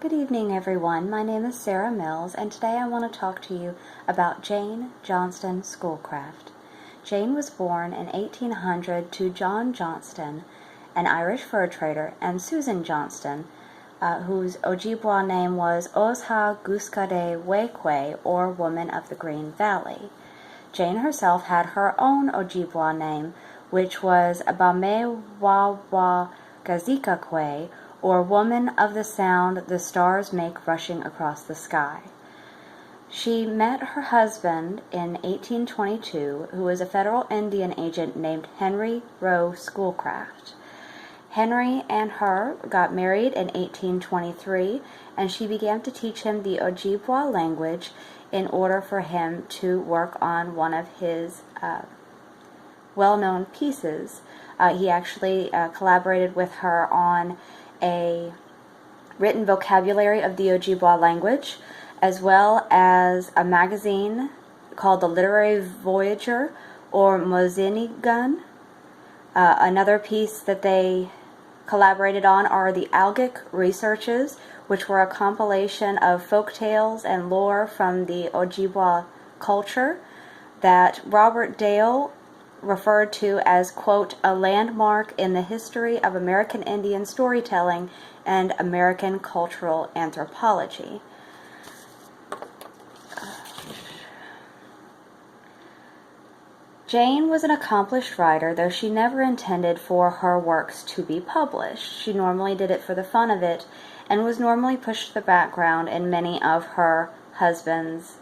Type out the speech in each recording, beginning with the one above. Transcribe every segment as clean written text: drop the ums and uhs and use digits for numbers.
Good evening, everyone. My name is Sarah Mills, and today I want to talk to you about Jane Johnston Schoolcraft. Jane was born in 1800 to John Johnston, an Irish fur trader, and Susan Johnston, whose Ojibwa name was Ozha Guskade Wekwe, or Woman of the Green Valley. Jane herself had her own Ojibwa name, which was Abamewawa Gazikakwe, or Woman of the Sound the Stars Make Rushing Across the Sky. She met her husband in 1822, who was a federal Indian agent named Henry Rowe Schoolcraft. Henry and her got married in 1823, and she began to teach him the Ojibwa language in order for him to work on one of his well-known pieces. He actually collaborated with her on a written vocabulary of the Ojibwa language, as well as a magazine called The Literary Voyager, or Mozinigan. Another piece that they collaborated on are the Algic Researches, which were a compilation of folk tales and lore from the Ojibwa culture that Robert Dale referred to as, quote, a landmark in the history of American Indian storytelling and American cultural anthropology. Jane was an accomplished writer, though she never intended for her works to be published. She normally did it for the fun of it, and was normally pushed to the background in many of her husband's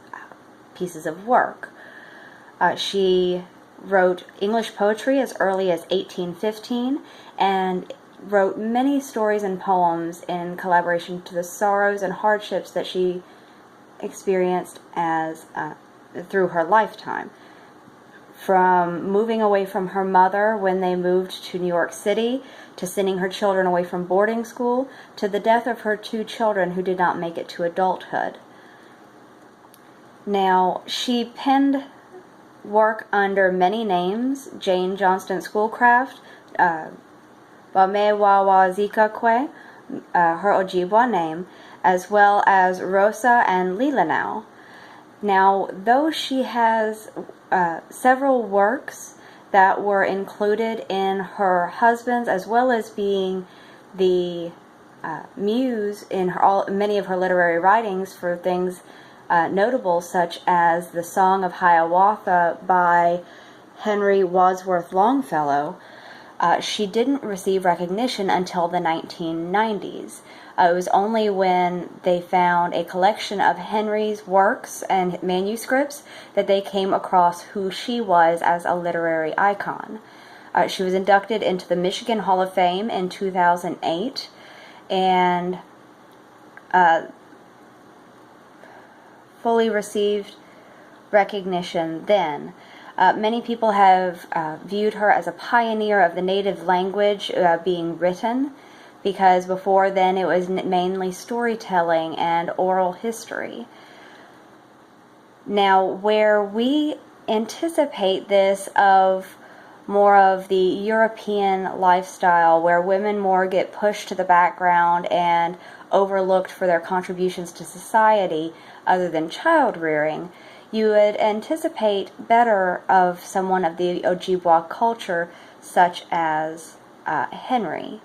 pieces of work. She wrote English poetry as early as 1815, and wrote many stories and poems in collaboration to the sorrows and hardships that she experienced through her lifetime. From moving away from her mother when they moved to New York City, to sending her children away from boarding school, to the death of her 2 children who did not make it to adulthood. Now, she penned work under many names: Jane Johnston Schoolcraft, Bamewawa Zikakwe, her Ojibwa name, as well as Rosa and Leelanau. Now, though she has several works that were included in her husband's, as well as being the muse in many of her literary writings for things notable, such as the Song of Hiawatha by Henry Wadsworth Longfellow, she didn't receive recognition until the 1990s. It was only when they found a collection of Henry's works and manuscripts that they came across who she was as a literary icon. She was inducted into the Michigan Hall of Fame in 2008, and fully received recognition then. Many people have viewed her as a pioneer of the native language being written, because before then it was mainly storytelling and oral history. Now, where we anticipate this of more of the European lifestyle, where women more get pushed to the background and overlooked for their contributions to society other than child rearing, you would anticipate better of someone of the Ojibwa culture, such as Henry.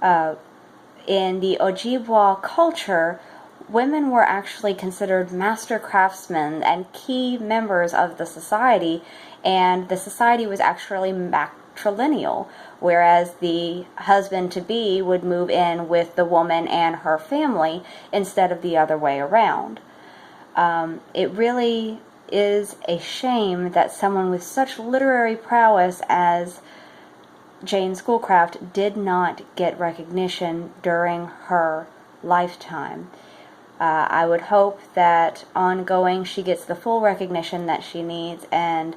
In the Ojibwa culture, women were actually considered master craftsmen and key members of the society, and the society was actually matrilineal, whereas the husband-to-be would move in with the woman and her family instead of the other way around. It really is a shame that someone with such literary prowess as Jane Schoolcraft did not get recognition during her lifetime. I would hope that ongoing she gets the full recognition that she needs, and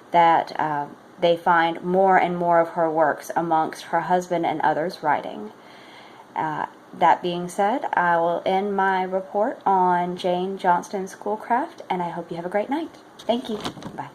that they find more and more of her works amongst her husband and others' writing. That being said, I will end my report on Jane Johnston Schoolcraft, and I hope you have a great night. Thank you. Bye.